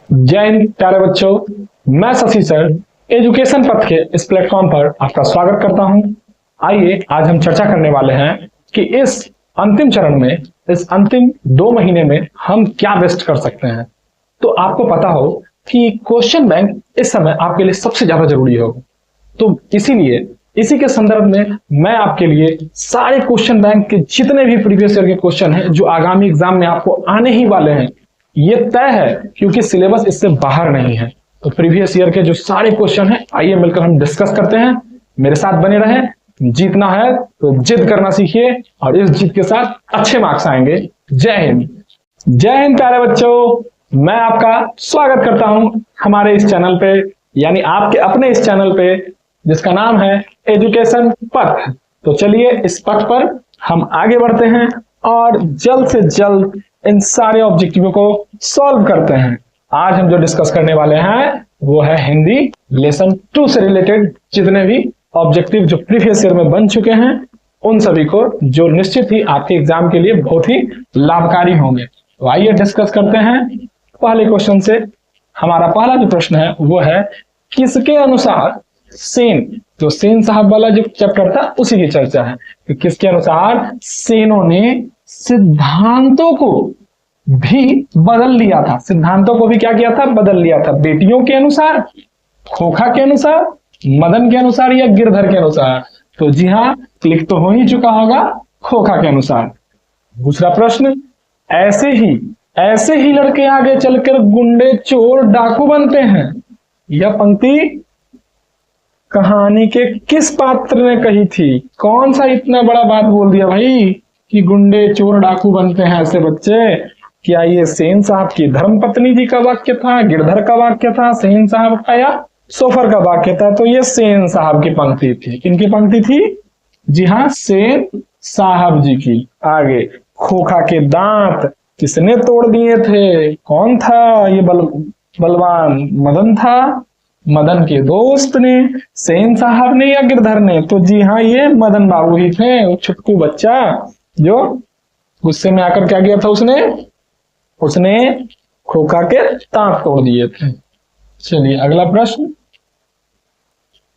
जय हिंद प्यारे बच्चों, मैं शशि सर एजुकेशन पथ के इस प्लेटफॉर्म पर आपका स्वागत करता हूं। आइए आज हम चर्चा करने वाले हैं कि इस अंतिम चरण में, इस अंतिम 2 महीने में हम क्या बेस्ट कर सकते हैं। तो आपको पता हो कि क्वेश्चन बैंक इस समय आपके लिए सबसे ज्यादा जरूरी होगा, तो इसीलिए इसी के संदर्भ में मैं आपके लिए सारे क्वेश्चन बैंक के जितने भी प्रीवियस ईयर के क्वेश्चन हैं जो आगामी एग्जाम में आपको आने ही वाले हैं, ये तय है क्योंकि सिलेबस इससे बाहर नहीं है। तो प्रीवियस ईयर के जो सारे क्वेश्चन हैं, आइए मिलकर हम डिस्कस करते हैं। मेरे साथ बने रहें। जीतना है तो जिद करना सीखिए और इस जीत के साथ अच्छे मार्क्स आएंगे। जय हिंद। जय हिंद प्यारे बच्चों, मैं आपका स्वागत करता हूं हमारे इस चैनल पे, यानी आपके अपने इस चैनल पे जिसका नाम है एजुकेशन पथ। तो चलिए इस पथ पर हम आगे बढ़ते हैं और जल्द से जल्द इन सारे ऑब्जेक्टिवों को सॉल्व करते हैं। आज हम जो डिस्कस करने वाले हैं वो है हिंदी लेसन 2 से रिलेटेड जितने भी ऑब्जेक्टिव जो प्रीवियस ईयर में बन चुके हैं उन सभी को, जो निश्चित ही आपके एग्जाम के लिए बहुत ही लाभकारी होंगे। तो आइए डिस्कस करते हैं पहले क्वेश्चन से। हमारा पहला जो प्रश्न है वो है किसके अनुसार सेन, तो सेन साहब वाला जो चैप्टर था उसी की चर्चा है कि किसके अनुसार सेनों ने सिद्धांतों को भी बदल लिया था। सिद्धांतों को भी क्या किया था? बदल लिया था। बेटियों के अनुसार, खोखा के अनुसार, मदन के अनुसार या गिरधर के अनुसार? तो जी हाँ, क्लिक तो हो ही चुका होगा, खोखा के अनुसार। दूसरा प्रश्न, ऐसे ही लड़के आगे चलकर गुंडे चोर डाकू बनते हैं। यह पंक्ति कहानी के किस पात्र ने कही थी? कौन सा इतना बड़ा बात बोल दिया भाई कि गुंडे चोर डाकू बनते हैं ऐसे बच्चे? क्या ये सेन साहब की धर्मपत्नी जी का वाक्य था, गिरधर का वाक्य था, सेन साहब का या सोफर का वाक्य था? तो ये सेन साहब की पंक्ति थी। किनकी पंक्ति थी? जी हाँ, सेन साहब जी की। आगे, खोखा के दांत किसने तोड़ दिए थे? कौन था ये बलवान? मदन था। मदन के दोस्त ने, सेन साहब ने या गिरधर ने? तो जी हाँ, ये मदन बाबू ही थे, वो छुटकू बच्चा जो गुस्से में आकर क्या किया था उसने खोखा के दांत तोड़ दिए थे। चलिए अगला प्रश्न,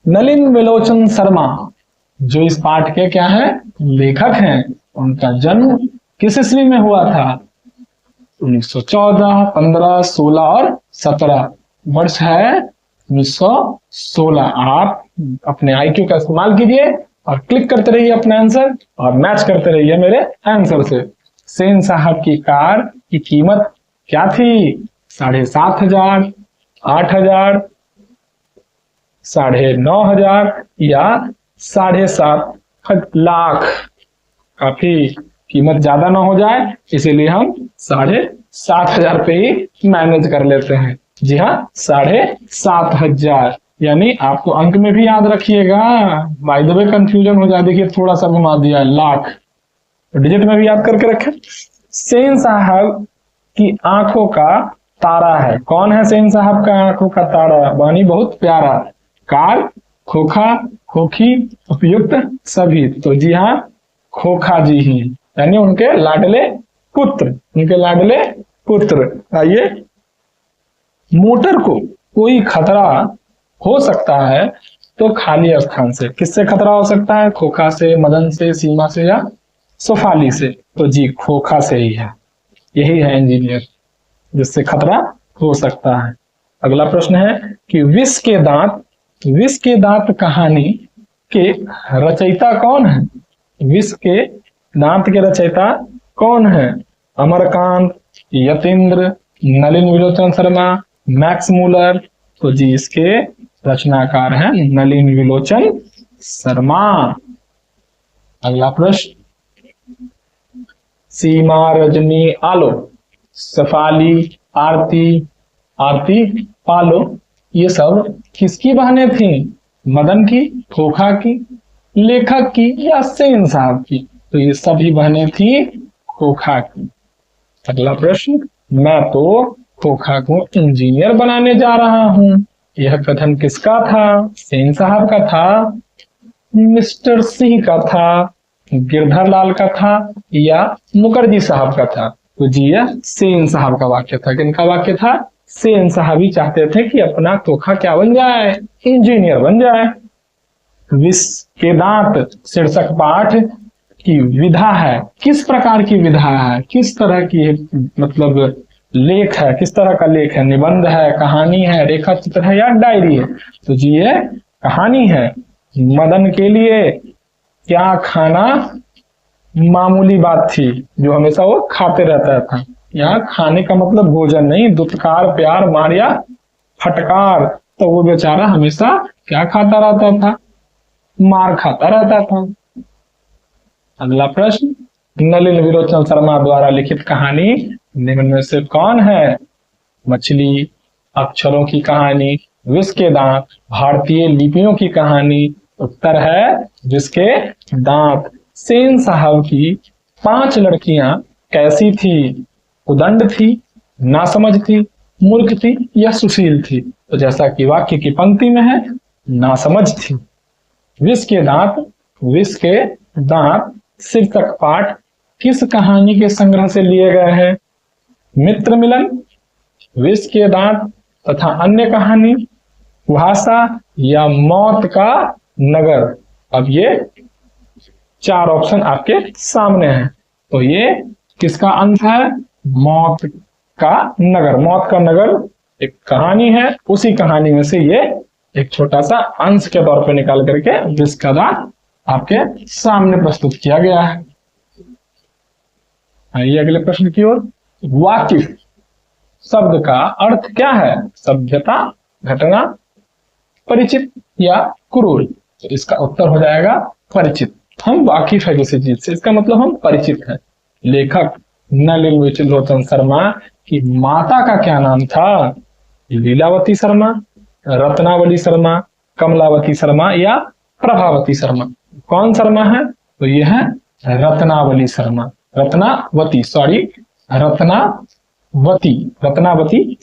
नलिन विलोचन शर्मा जो इस पाठ के क्या है? लेखक हैं, उनका जन्म किस ईस्वी में हुआ था? 1914, 15, 16 और 17। वर्ष है 1916। आप अपने आईक्यू का इस्तेमाल कीजिए और क्लिक करते रहिए अपने आंसर और मैच करते रहिए मेरे आंसर से। सेन साहब की कार की कीमत क्या थी? 7,500, 8,000, 9,500 या 7.5 लाख? काफी कीमत ज्यादा ना हो जाए इसीलिए हम 7,500 पे ही मैनेज कर लेते हैं। जी हाँ, 7,500। यानी आपको अंक में भी याद रखिएगा, बाय द वे कंफ्यूजन हो जाए। देखिए थोड़ा सा घुमा दिया है, लाख, तो डिजिट में भी याद करके रखें। सेन साहब की आंखों का तारा है। कौन है सेन साहब का आंखों का तारा? बानी बहुत प्यारा। कार, खोखा, खोखी, उपयुक्त सभी। तो जी हाँ, खोखा जी ही, यानी उनके लाडले पुत्र। आइए, मोटर को कोई खतरा हो सकता है तो खाली स्थान से। किससे खतरा हो सकता है? खोखा से, मदन से, सीमा से या सोफाली से? तो जी खोखा से ही है। यही है इंजीनियर जिससे खतरा हो सकता है। अगला प्रश्न है कि विष के दांत कहानी के रचयिता कौन है? विष के दांत के रचयिता कौन है? Amarkant, Yatindra, Nalin विलोचन Sharma, Max Muller? तो जी इसके रचनाकार हैं नलिन विलोचन शर्मा। अगला प्रश्न, सीमा, रजनी, आलो, सफाली, आरती, पालो, ये सब किसकी बहनें थी? मदन की, खोखा की, लेखक की या सेन साहब की? तो ये सभी बहनें थी खोखा की। अगला प्रश्न, मैं तो खोखा को इंजीनियर बनाने जा रहा हूं, यह कथन किसका था? सेन साहब का था, मिस्टर सिंह का था, गिरधर लाल का था या मुखर्जी साहब का था? तो जी यह सेन साहब का वाक्य था। किनका वाक्य था? सेन साहब ही चाहते थे कि अपना तोखा क्या बन जाए, इंजीनियर बन जाए। विष के दांत शीर्षक पाठ की विधा है, किस प्रकार की विधा है, किस तरह की मतलब लेख है, किस तरह का लेख है, निबंध है, कहानी है, रेखा चित्र है या डायरी है? तो जी ये कहानी है। मदन के लिए क्या खाना मामूली बात थी, जो हमेशा वो खाते रहता था। यहाँ खाने का मतलब भोजन नहीं, दुत्कार, प्यार, मार या फटकार। तो वो बेचारा हमेशा क्या खाता रहता था, मार खाता रहता था। अगला प्रश्न, नलिन विरोचन शर्मा द्वारा लिखित कहानी निम्न में से कौन है? मछली, अक्षरों की कहानी, विष के दांत, भारतीय लिपियों की कहानी। उत्तर है विष के दांत। सेन साहब की 5 लड़कियां कैसी थी? उदंड थी, नासमझ थी, मूर्ख थी या सुशील थी? तो जैसा कि वाक्य की पंक्ति में है, नासमझ थी। विष के दांत, विष के दांत शीर्षक पाठ किस कहानी के संग्रह से लिए गए हैं? मित्र मिलन, विष के दांत तथा अन्य कहानी, कुहासा या मौत का नगर। अब ये 4 ऑप्शन आपके सामने हैं। तो ये किसका अंत है? मौत का नगर। मौत का नगर एक कहानी है, उसी कहानी में से ये एक छोटा सा अंश के तौर पे निकाल करके विष का दांत आपके सामने प्रस्तुत किया गया है। आइए अगले प्रश्न की ओर। वाकिफ शब्द का अर्थ क्या है? सभ्यता, घटना, परिचित या कुरूल? तो इसका उत्तर हो जाएगा परिचित। हम वाकिफ है किसी चीज से, इसका मतलब हम परिचित हैं। लेखक नलिन विरोचन शर्मा की माता का क्या नाम था? लीलावती शर्मा, रत्नावली शर्मा, कमलावती शर्मा या प्रभावती शर्मा? कौन शर्मा है? तो ये है रत्नावली शर्मा, रत्नावती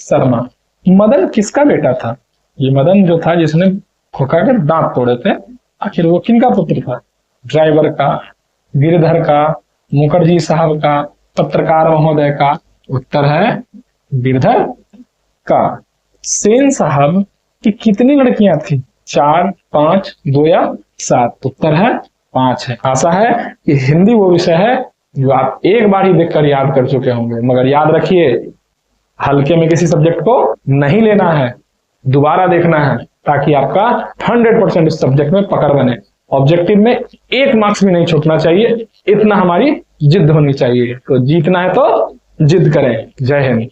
शर्मा। मदन किसका बेटा था? ये मदन जो था जिसने खोखा के दांत तोड़े थे, आखिर वो किनका पुत्र था? ड्राइवर का, गिरधर का, मुखर्जी साहब का, पत्रकार महोदय का? उत्तर है गिरधर का। सेन साहब की कितनी लड़कियां थी? 4, 5, 2 या 7? उत्तर है 5 है। आशा है कि हिंदी वो विषय है जो आप एक बार ही देखकर याद कर चुके होंगे, मगर याद रखिए हल्के में किसी सब्जेक्ट को नहीं लेना है, दोबारा देखना है, ताकि आपका 100% इस सब्जेक्ट में पकड़ बने। ऑब्जेक्टिव में 1 मार्क्स भी नहीं छूटना चाहिए, इतना हमारी जिद होनी चाहिए। तो जीतना है तो जिद करें। जय हिंद।